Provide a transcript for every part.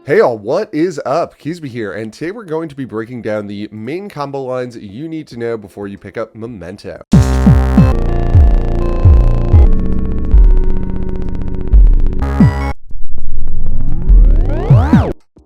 Hey all, what is up? Keasbey here, and today we're going to be breaking down the main combo lines you need to know before you pick up Memento.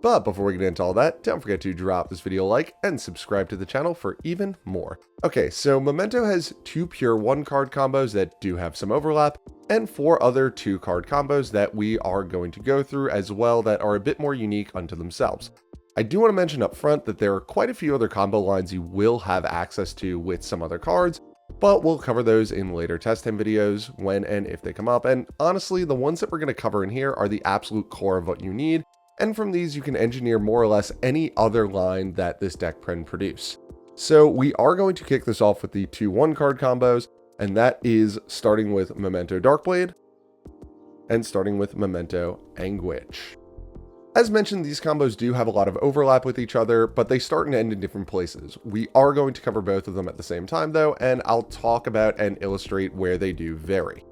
But before we get into all that, don't forget to drop this video a like and subscribe to the channel for even more. Okay, so Memento has 2 pure 1-card combos that do have some overlap, and 4 other 2-card combos that we are going to go through as well that are a bit more unique unto themselves. I do want to mention up front that there are quite a few other combo lines you will have access to with some other cards, but we'll cover those in later test time videos when and if they come up, and honestly, the ones that we're going to cover in here are the absolute core of what you need, and from these you can engineer more or less any other line that this deck can produce. So we are going to kick this off with the 2 1-card combos, and that is starting with Memento Darkblade and starting with Memento Anguish. As mentioned, these combos do have a lot of overlap with each other, but they start and end in different places. We are going to cover both of them at the same time though, and I'll talk about and illustrate where they do vary.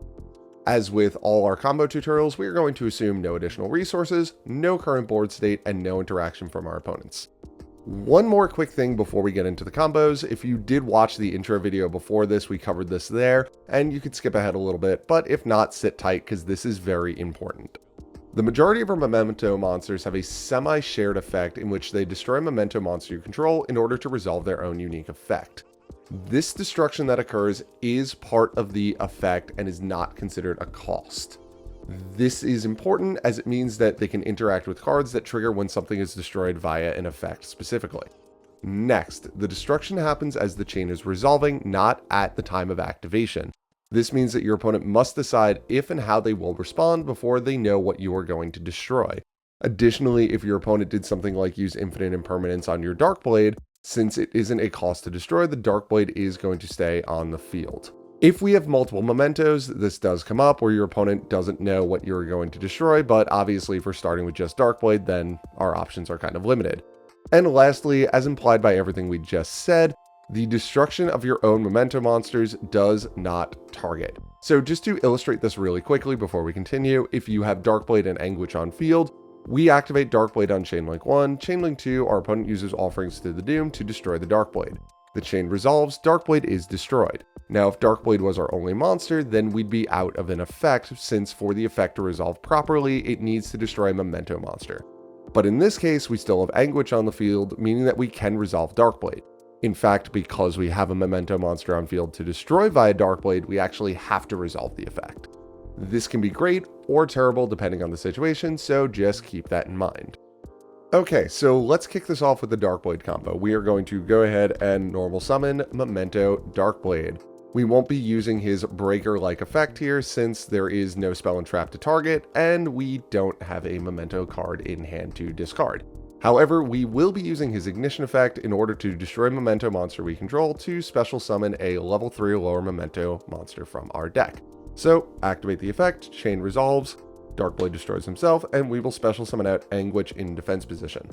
As with all our combo tutorials, we are going to assume no additional resources, no current board state, and no interaction from our opponents. One more quick thing before we get into the combos. If you did watch the intro video before this, we covered this there, and you could skip ahead a little bit, but if not, sit tight because this is very important. The majority of our Memento monsters have a semi-shared effect in which they destroy a Memento monster you control in order to resolve their own unique effect. This destruction that occurs is part of the effect and is not considered a cost. This is important as it means that they can interact with cards that trigger when something is destroyed via an effect specifically. Next, the destruction happens as the chain is resolving, not at the time of activation. This means that your opponent must decide if and how they will respond before they know what you are going to destroy. Additionally, if your opponent did something like use infinite impermanence on your Darkblade, since it isn't a cost to destroy, the Darkblade is going to stay on the field. If we have multiple Mementos, this does come up where your opponent doesn't know what you're going to destroy, but obviously if we're starting with just Darkblade, then our options are kind of limited. And lastly, as implied by everything we just said, the destruction of your own Memento monsters does not target. So just to illustrate this really quickly before we continue, if you have Darkblade and Anguish on field, we activate Darkblade on Chainlink 1, Chainlink 2, our opponent uses Offerings to the Doom to destroy the Darkblade. The chain resolves, Darkblade is destroyed. Now if Darkblade was our only monster, then we'd be out of an effect, since for the effect to resolve properly, it needs to destroy a Memento monster. But in this case, we still have Anguish on the field, meaning that we can resolve Darkblade. In fact, because we have a Memento monster on field to destroy via Darkblade, we actually have to resolve the effect. This can be great or terrible depending on the situation, so just keep that in mind. Okay, so let's kick this off with the Darkblade combo. We are going to go ahead and normal summon Memento Darkblade. We won't be using his breaker-like effect here since there is no spell and trap to target, and we don't have a Memento card in hand to discard. However, we will be using his ignition effect in order to destroy Memento monster we control to special summon a level 3 or lower Memento monster from our deck. So, activate the effect, chain resolves, Darkblade destroys himself, and we will special summon out Anguish in defense position.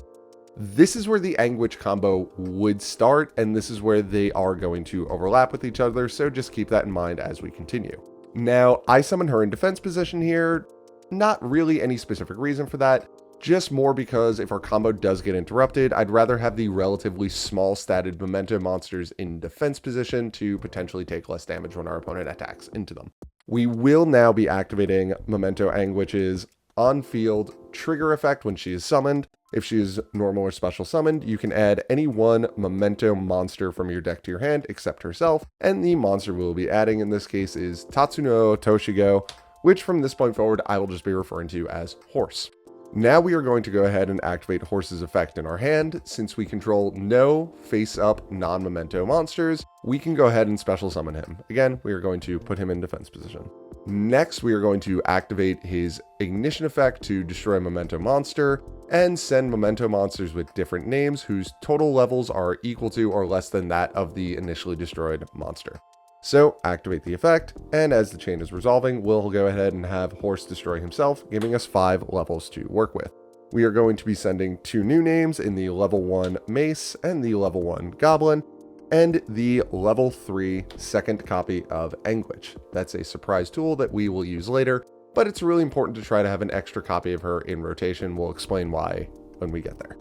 This is where the Anguish combo would start, and this is where they are going to overlap with each other, so just keep that in mind as we continue. Now, I summon her in defense position here, not really any specific reason for that, just more because if our combo does get interrupted, I'd rather have the relatively small statted Memento monsters in defense position to potentially take less damage when our opponent attacks into them. We will now be activating Memento Anguish's on-field trigger effect when she is summoned. If she is normal or special summoned, you can add any one Memento monster from your deck to your hand except herself, and the monster we'll be adding in this case is Tatsuno Toshigo, which from this point forward I will just be referring to as Horse. Now we are going to go ahead and activate Horse's effect in our hand. Since we control no face-up non-Memento monsters, we can go ahead and special summon him. Again, we are going to put him in defense position. Next, we are going to activate his ignition effect to destroy a Memento monster and send Memento monsters with different names whose total levels are equal to or less than that of the initially destroyed monster. So activate the effect, and as the chain is resolving, we'll go ahead and have Horse destroy himself, giving us 5 levels to work with. We are going to be sending 2 new names in the level 1 Mace and the level 1 Goblin, and the level 3 second copy of Anguish. That's a surprise tool that we will use later, but it's really important to try to have an extra copy of her in rotation. We'll explain why when we get there.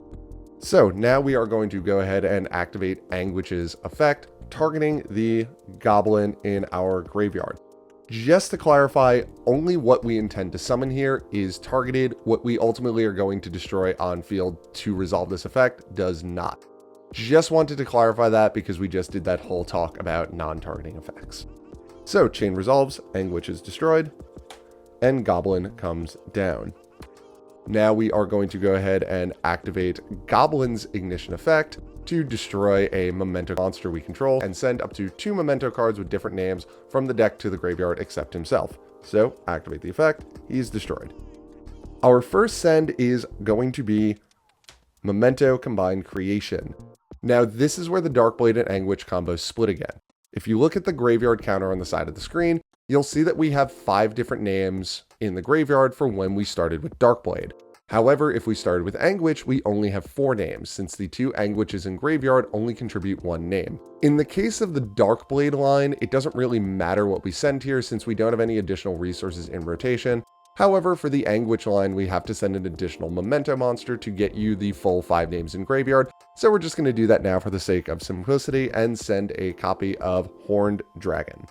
So now we are going to go ahead and activate Anguish's effect, targeting the goblin in our graveyard. Just to clarify, only what we intend to summon here is targeted. What we ultimately are going to destroy on field to resolve this effect does not. Just wanted to clarify that because we just did that whole talk about non-targeting effects. So chain resolves, Anguish is destroyed, and goblin comes down. Now we are going to go ahead and activate Goblin's Ignition effect to destroy a Memento monster we control and send up to 2 Memento cards with different names from the deck to the graveyard except himself. So activate the effect, he's destroyed. Our first send is going to be Memento Combined Creation. Now this is where the Dark Blade and Anguish combos split again. If you look at the graveyard counter on the side of the screen, you'll see that we have 5 different names in the graveyard for when we started with Darkblade. However, if we started with Anguish, we only have 4 names, since the 2 Anguishes in graveyard only contribute 1 name. In the case of the Darkblade line, it doesn't really matter what we send here since we don't have any additional resources in rotation. However, for the Anguish line, we have to send an additional Memento monster to get you the full 5 names in graveyard, so we're just going to do that now for the sake of simplicity and send a copy of Horned Dragon.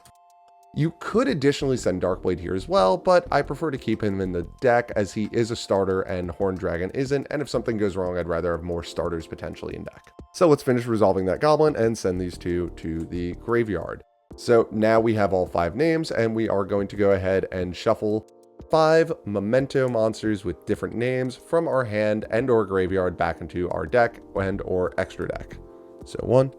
You could additionally send Darkblade here as well, but I prefer to keep him in the deck as he is a starter and Horned Dragon isn't, and if something goes wrong, I'd rather have more starters potentially in deck. So let's finish resolving that goblin and send these 2 to the graveyard. So now we have all 5 names, and we are going to go ahead and shuffle 5 Memento monsters with different names from our hand and or graveyard back into our deck and or extra deck. So 1,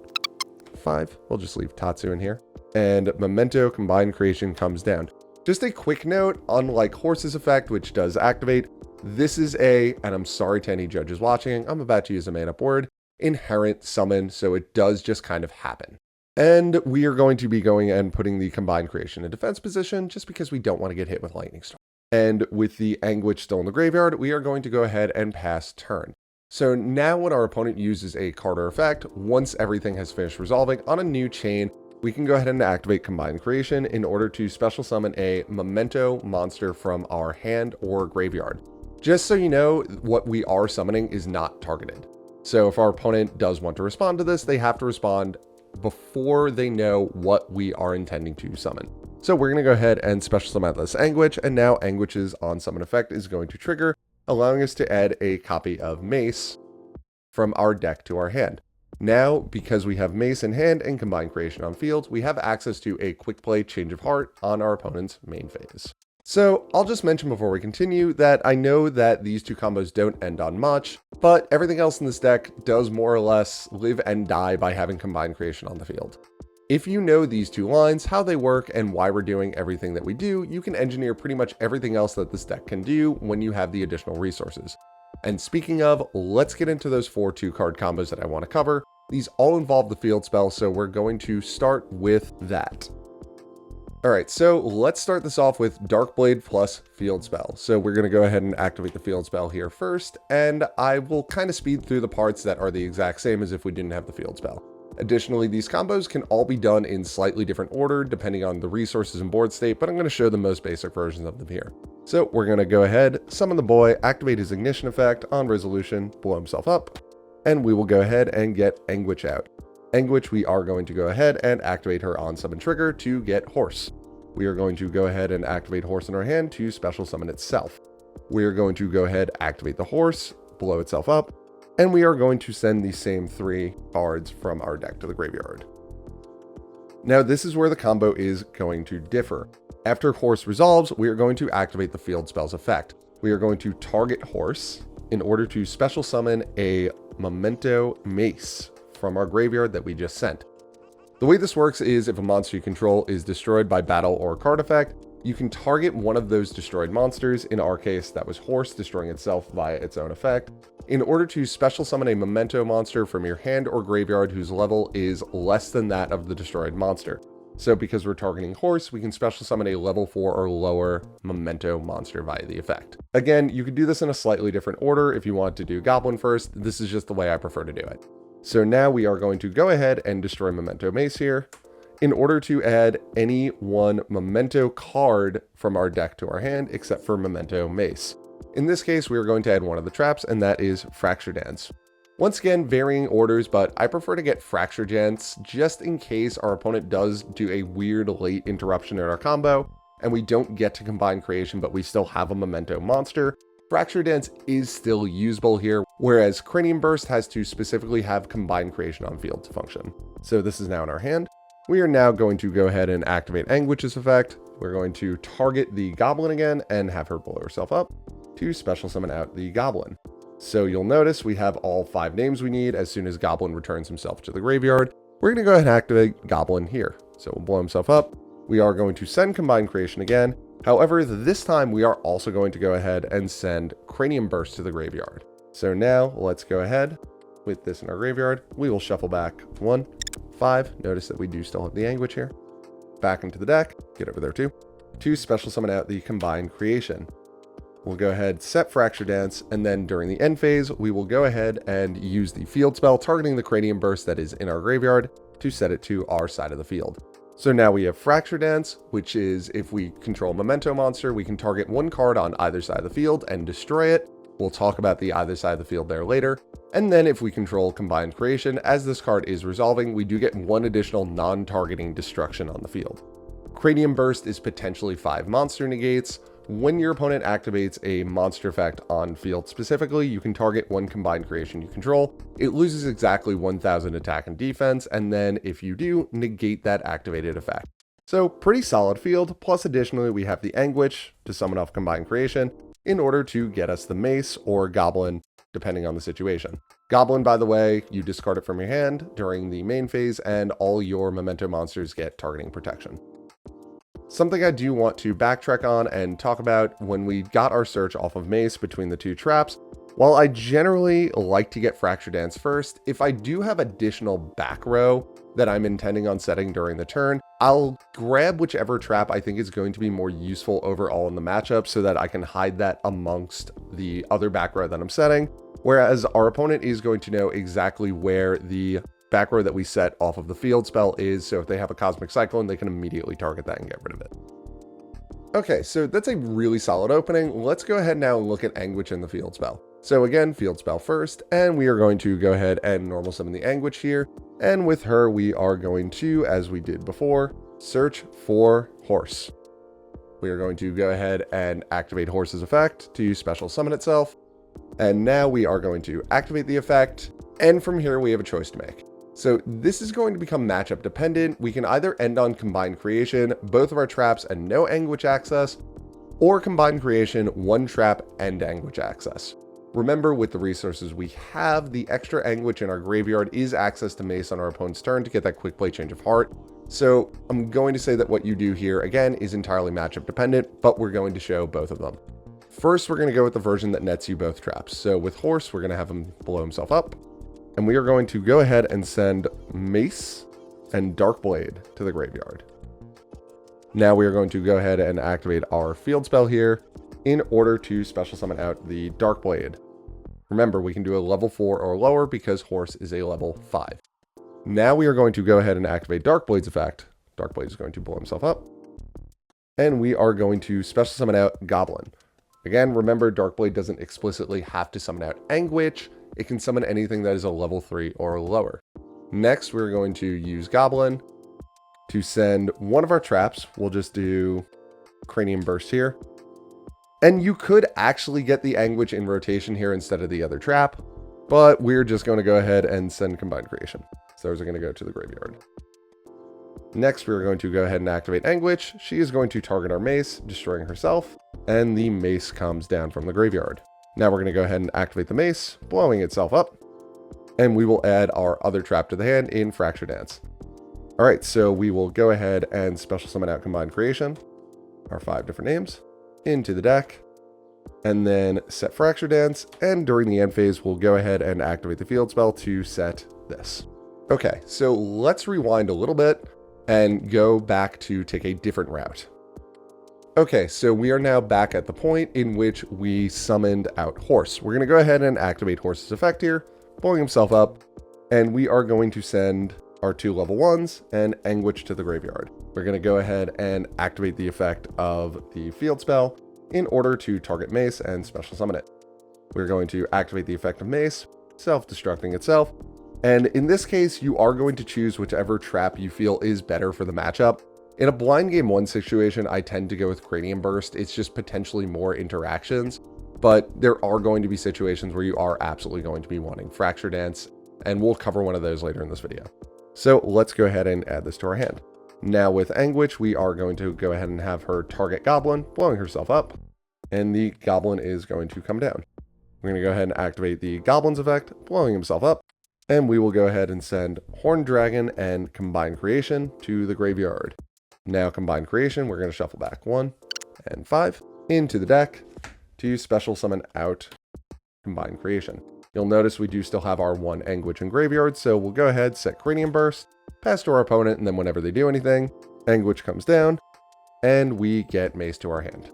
5, we'll just leave Tatsu in here. And Memento Combined Creation comes down. Just a quick note, unlike Horse's effect, which does activate, this is and I'm sorry to any judges watching, I'm about to use a made-up word, inherent summon, so it does just kind of happen. And we are going to be going and putting the Combined Creation in defense position, just because we don't want to get hit with Lightning Storm. And with the Anguish still in the graveyard, we are going to go ahead and pass turn. So now when our opponent uses a card or effect, once everything has finished resolving on a new chain, we can go ahead and activate Combined Creation in order to special summon a Memento monster from our hand or graveyard. Just so you know, what we are summoning is not targeted. So if our opponent does want to respond to this, they have to respond before they know what we are intending to summon. So we're going to go ahead and special summon this Anguish, and now Anguish's on summon effect is going to trigger, allowing us to add a copy of Mace from our deck to our hand. Now, because we have Mace in hand and Combined Creation on field, we have access to a quick play Change of Heart on our opponent's main phase. So I'll just mention before we continue that I know that these 2 combos don't end on much, but everything else in this deck does more or less live and die by having Combined Creation on the field. If you know these 2 lines, how they work, and why we're doing everything that we do, you can engineer pretty much everything else that this deck can do when you have the additional resources. And speaking of, let's get into those 4 2-card combos that I want to cover. These all involve the field spell, so we're going to start with that. Alright, so let's start this off with Darkblade plus field spell. So we're going to go ahead and activate the field spell here first, and I will kind of speed through the parts that are the exact same as if we didn't have the field spell. Additionally, these combos can all be done in slightly different order depending on the resources and board state, but I'm going to show the most basic versions of them here. So we're going to go ahead, summon the boy, activate his ignition effect on resolution, blow himself up, and we will go ahead and get Anguish out. Anguish, we are going to go ahead and activate her on summon trigger to get Horse. We are going to go ahead and activate Horse in our hand to special summon itself. We are going to go ahead, activate the Horse, blow itself up, and we are going to send the same 3 cards from our deck to the graveyard. Now this is where the combo is going to differ. After Horse resolves, we are going to activate the field spell's effect. We are going to target Horse in order to special summon a Memento Mace from our graveyard that we just sent. The way this works is if a monster you control is destroyed by battle or card effect, you can target one of those destroyed monsters. In our case, that was Horse destroying itself via its own effect, in order to special summon a Memento monster from your hand or graveyard whose level is less than that of the destroyed monster. So because we're targeting Horse, we can special summon a level 4 or lower Memento monster via the effect. Again, you could do this in a slightly different order if you want to do Goblin first. This is just the way I prefer to do it. So now we are going to go ahead and destroy Memento Mace here in order to add any one Memento card from our deck to our hand except for Memento Mace. In this case, we are going to add one of the traps, and that is Fracture Dance. Once again, varying orders, but I prefer to get Fracture Dance just in case our opponent does do a weird late interruption in our combo, and we don't get to Combine Creation, but we still have a Memento monster. Fracture Dance is still usable here, whereas Cranium Burst has to specifically have Combine Creation on field to function. So this is now in our hand. We are now going to go ahead and activate Anguish's effect. We're going to target the Goblin again and have her blow herself up to special summon out the Goblin. So you'll notice we have all 5 names we need. As soon as Goblin returns himself to the graveyard, we're going to go ahead and activate Goblin here. So we'll blow himself up. We are going to send Combine Creation again. However, this time we are also going to go ahead and send Cranium Burst to the graveyard. So now let's go ahead with this in our graveyard. We will shuffle back 1, 5. Notice that we do still have the Anguish here. Back into the deck, get over there too, to special summon out the Combine Creation. We'll go ahead, set Fracture Dance, and then during the end phase, we will go ahead and use the field spell targeting the Cranium Burst that is in our graveyard to set it to our side of the field. So now we have Fracture Dance, which is if we control Memento monster, we can target one card on either side of the field and destroy it. We'll talk about the either side of the field there later. And then if we control Combined Creation, as this card is resolving, we do get one additional non-targeting destruction on the field. Cranium Burst is potentially 5 monster negates. When your opponent activates a monster effect on field specifically, you can target one Combined Creation you control. It loses exactly 1000 attack and defense, and then if you do, negate that activated effect. So pretty solid field, plus additionally we have the Anguish to summon off Combined Creation in order to get us the Mace or Goblin, depending on the situation. Goblin, by the way, you discard it from your hand during the main phase, and all your Memento monsters get targeting protection. Something I do want to backtrack on and talk about when we got our search off of Mace between the 2 traps. While I generally like to get Fracture Dance first, if I do have additional back row that I'm intending on setting during the turn, I'll grab whichever trap I think is going to be more useful overall in the matchup so that I can hide that amongst the other back row that I'm setting. Whereas our opponent is going to know exactly where the back row that we set off of the field spell is, so if they have a Cosmic Cyclone, they can immediately target that and get rid of it. Okay, so that's a really solid opening. Let's go ahead now and look at Anguish in the field spell. So again, field spell first, and we are going to go ahead and normal summon the Anguish here. And with her, we are going to, as we did before, search for Horse. We are going to go ahead and activate Horse's effect to special summon itself. And now we are going to activate the effect. And from here, we have a choice to make. So this is going to become matchup dependent. We can either end on Combined Creation, both of our traps and no Anguish access, or Combined Creation, 1 trap and Anguish access. Remember, with the resources we have, the extra Anguish in our graveyard is access to Mace on our opponent's turn to get that quick play change of heart. So I'm going to say that what you do here, again, is entirely matchup dependent, but we're going to show both of them. First, we're going to go with the version that nets you both traps. So with Horse, we're going to have him blow himself up. And we are going to go ahead and send Mace and Dark Blade to the graveyard. Now we are going to go ahead and activate our field spell here in order to special summon out the Dark Blade. Remember, we can do a level 4 or lower because Horse is a level 5. Now we are going to go ahead and activate Dark Blade's effect. Dark Blade is going to blow himself up. And we are going to special summon out Goblin. Again, remember, Dark Blade doesn't explicitly have to summon out Anguish. It can summon anything that is a level 3 or lower. Next, we're going to use Goblin to send one of our traps. We'll just do Cranium Burst here. And you could actually get the Anguish in rotation here instead of the other trap, but we're just going to go ahead and send Combined Creation. So those are going to go to the graveyard. Next, we're going to go ahead and activate Anguish. She is going to target our Mace, destroying herself, and the Mace comes down from the graveyard. Now we're going to go ahead and activate the Mace, blowing itself up, and we will add our other trap to the hand in Fracture Dance. All right, so we will go ahead and special summon out Combined Creation, our 5 different names, into the deck, and then set Fracture Dance, and during the end phase, we'll go ahead and activate the field spell to set this. Okay, so let's rewind a little bit and go back to take a different route. Okay, so we are now back at the point in which we summoned out Horse. We're going to go ahead and activate Horse's effect here, blowing himself up, and we are going to send our 2 level 1s and Anguish to the graveyard. We're going to go ahead and activate the effect of the field spell in order to target Mace and special summon it. We're going to activate the effect of Mace, self-destructing itself, and in this case, you are going to choose whichever trap you feel is better for the matchup. In a blind game 1 situation, I tend to go with Cranium Burst. It's just potentially more interactions, but there are going to be situations where you are absolutely going to be wanting Fracture Dance, and we'll cover one of those later in this video. So let's go ahead and add this to our hand. Now with Anguish, we are going to go ahead and have her target Goblin, blowing herself up, and the Goblin is going to come down. We're going to go ahead and activate the Goblin's effect, blowing himself up, and we will go ahead and send Horned Dragon and Combined Creation to the graveyard. Now Combined Creation, we're going to shuffle back 1 and 5 into the deck to special summon out Combined Creation. You'll notice we do still have our 1 Anguish in graveyard, so we'll go ahead, set Cranium Burst, pass to our opponent, and then whenever they do anything, Anguish comes down, and we get Mace to our hand.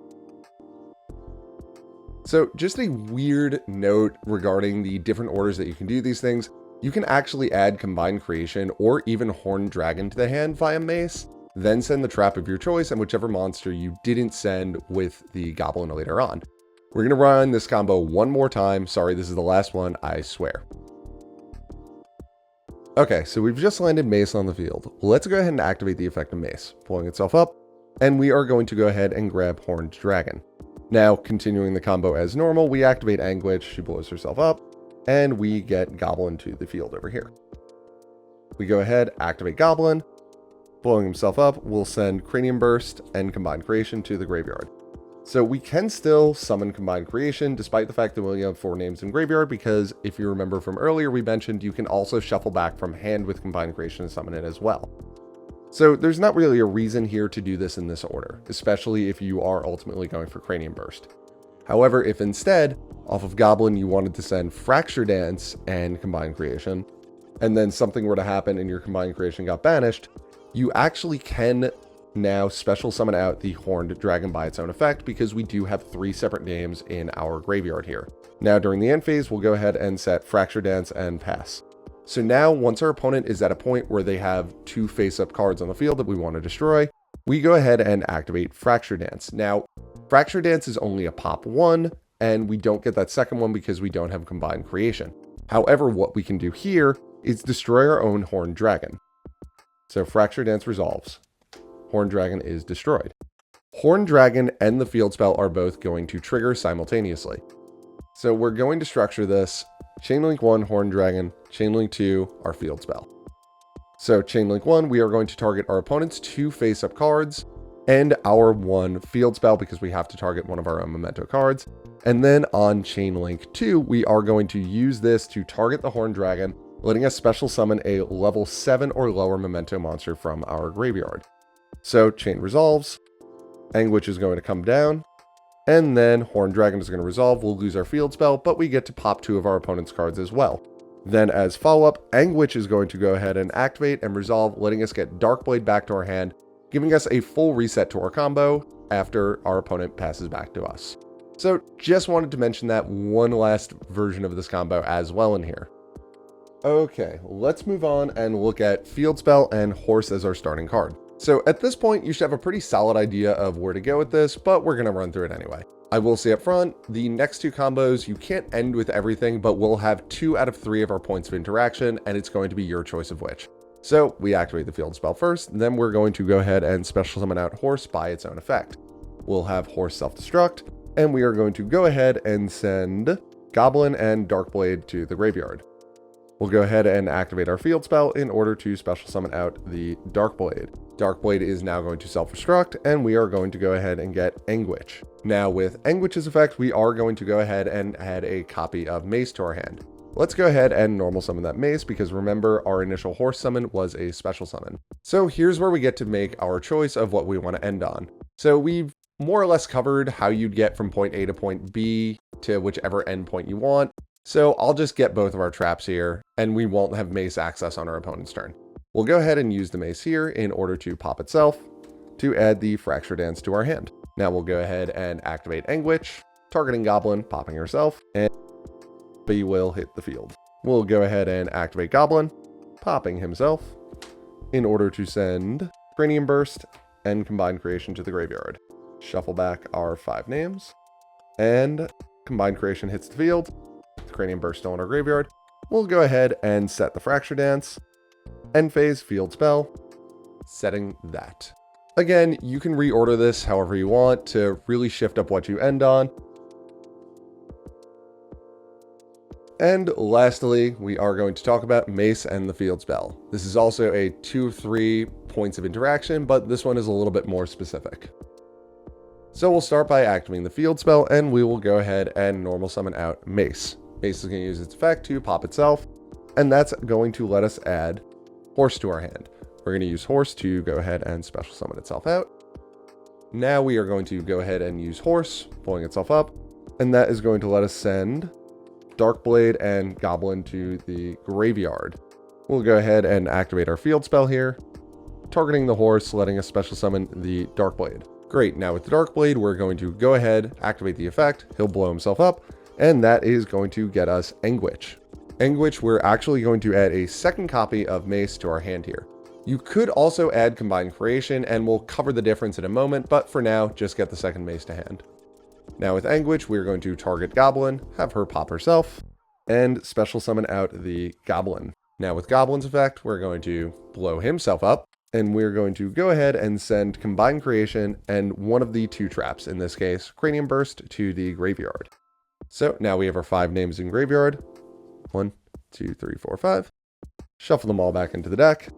So just a weird note regarding the different orders that you can do these things. You can actually add Combined Creation or even Horned Dragon to the hand via Mace, then send the trap of your choice and whichever monster you didn't send with the Goblin later on. We're going to run this combo one more time. Sorry, this is the last one, I swear. Okay, so we've just landed Mace on the field. Let's go ahead and activate the effect of Mace, pulling itself up, and we are going to go ahead and grab Horned Dragon. Now, continuing the combo as normal, we activate Anguish, she blows herself up, and we get Goblin to the field over here. We go ahead, activate Goblin, blowing himself up, we'll send Cranium Burst and Combined Creation to the graveyard. So we can still summon Combined Creation, despite the fact that we only have 4 names in graveyard, because if you remember from earlier, we mentioned you can also shuffle back from hand with Combined Creation and summon it as well. So there's not really a reason here to do this in this order, especially if you are ultimately going for Cranium Burst. However, if instead, off of Goblin, you wanted to send Fracture Dance and Combined Creation, and then something were to happen and your Combined Creation got banished, you actually can now special summon out the Horned Dragon by its own effect, because we do have 3 separate names in our graveyard here. Now during the end phase, we'll go ahead and set Fracture Dance and pass. So now once our opponent is at a point where they have 2 face-up cards on the field that we want to destroy, we go ahead and activate Fracture Dance. Now, Fracture Dance is only a pop 1, and we don't get that second one because we don't have Combined Creation. However, what we can do here is destroy our own Horned Dragon. So Fracture Dance resolves. Horned Dragon is destroyed. Horned Dragon and the field spell are both going to trigger simultaneously. So we're going to structure this Chainlink 1, Horned Dragon, Chainlink 2, our field spell. So Chainlink 1, we are going to target our opponent's 2 face-up cards and our 1 field spell because we have to target one of our own Memento cards. And then on Chainlink 2, we are going to use this to target the Horned Dragon, letting us special summon a level 7 or lower Memento monster from our graveyard. So Chain resolves, Anguish is going to come down, and then Horned Dragon is going to resolve. We'll lose our field spell, but we get to pop 2 of our opponent's cards as well. Then as follow-up, Anguish is going to go ahead and activate and resolve, letting us get Darkblade back to our hand, giving us a full reset to our combo after our opponent passes back to us. So just wanted to mention that one last version of this combo as well in here. Okay, let's move on and look at Field Spell and Horse as our starting card. So at this point, you should have a pretty solid idea of where to go with this, but we're going to run through it anyway. I will say up front, the next 2 combos, you can't end with everything, but we'll have 2 out of 3 of our points of interaction, and it's going to be your choice of which. So we activate the field spell first, then we're going to go ahead and special summon out Horse by its own effect. We'll have Horse self-destruct, and we are going to go ahead and send Goblin and Darkblade to the graveyard. We'll go ahead and activate our field spell in order to special summon out the Darkblade. Darkblade is now going to self-destruct, and we are going to go ahead and get Anguish. Now with Anguish's effect, we are going to go ahead and add a copy of Mace to our hand. Let's go ahead and normal summon that Mace, because remember, our initial Horse summon was a special summon. So here's where we get to make our choice of what we want to end on. So we've more or less covered how you'd get from point A to point B to whichever endpoint you want. So I'll just get both of our traps here, and we won't have Mace access on our opponent's turn. We'll go ahead and use the Mace here in order to pop itself to add the Fracture Dance to our hand. Now we'll go ahead and activate Anguish, targeting Goblin, popping herself, and he will hit the field. We'll go ahead and activate Goblin, popping himself, in order to send Cranium Burst and Combined Creation to the graveyard. Shuffle back our 5 names. And Combined Creation hits the field. The Cranium Burst still in our graveyard. We'll go ahead and set the Fracture Dance. End phase, field spell. Setting that. Again, you can reorder this however you want to really shift up what you end on. And lastly, we are going to talk about Mace and the field spell. This is also a 2 of 3 points of interaction, but this one is a little bit more specific. So we'll start by activating the field spell, and we will go ahead and normal summon out Mace. Mace is going to use its effect to pop itself, and that's going to let us add Horse to our hand. We're going to use Horse to go ahead and special summon itself out. Now we are going to go ahead and use Horse, pulling itself up, and that is going to let us send Dark Blade and Goblin to the graveyard. We'll go ahead and activate our field spell here, targeting the horse, letting us special summon the Dark Blade. Great, now with the Dark Blade, we're going to go ahead, activate the effect, he'll blow himself up, and that is going to get us Anguish. Anguish, we're actually going to add a second copy of Mace to our hand here. You could also add Combined Creation, and we'll cover the difference in a moment, but for now, just get the second Mace to hand. Now with Anguish, we're going to target Goblin, have her pop herself, and special summon out the Goblin. Now with Goblin's effect, we're going to blow himself up, and we're going to go ahead and send Combined Creation and one of the 2 traps, in this case, Cranium Burst, to the graveyard. So now we have our 5 names in graveyard. 1, 2, 3, 4, 5. Shuffle them all back into the deck.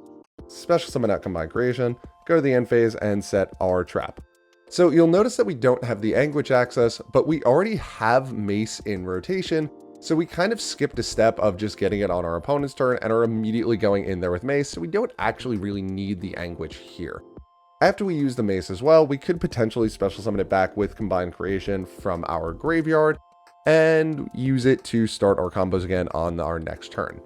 Special summon out Combined Creation, go to the end phase, and set our trap. So you'll notice that we don't have the Anguish access, but we already have Mace in rotation, so we kind of skipped a step of just getting it on our opponent's turn and are immediately going in there with Mace, so we don't actually really need the Anguish here. After we use the Mace as well, we could potentially special summon it back with Combined Creation from our graveyard and use it to start our combos again on our next turn.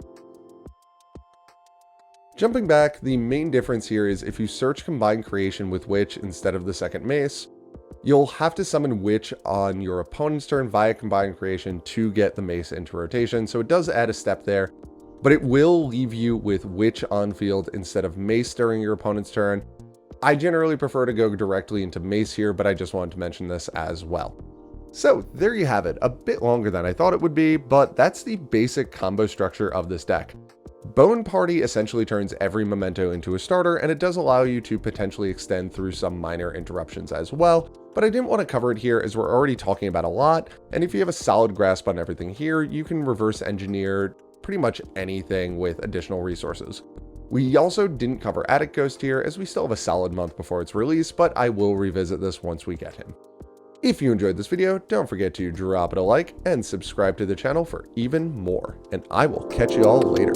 Jumping back, the main difference here is if you search Combined Creation with Witch instead of the second Mace, you'll have to summon Witch on your opponent's turn via Combined Creation to get the Mace into rotation, so it does add a step there, but it will leave you with Witch on field instead of Mace during your opponent's turn. I generally prefer to go directly into Mace here, but I just wanted to mention this as well. So there you have it, a bit longer than I thought it would be, but that's the basic combo structure of this deck. Bone Party essentially turns every Memento into a starter, and it does allow you to potentially extend through some minor interruptions as well, but I didn't want to cover it here as we're already talking about a lot, and if you have a solid grasp on everything here, you can reverse engineer pretty much anything with additional resources. We also didn't cover Attic Ghost here, as we still have a solid month before its release, but I will revisit this once we get him. If you enjoyed this video, don't forget to drop it a like and subscribe to the channel for even more, and I will catch you all later.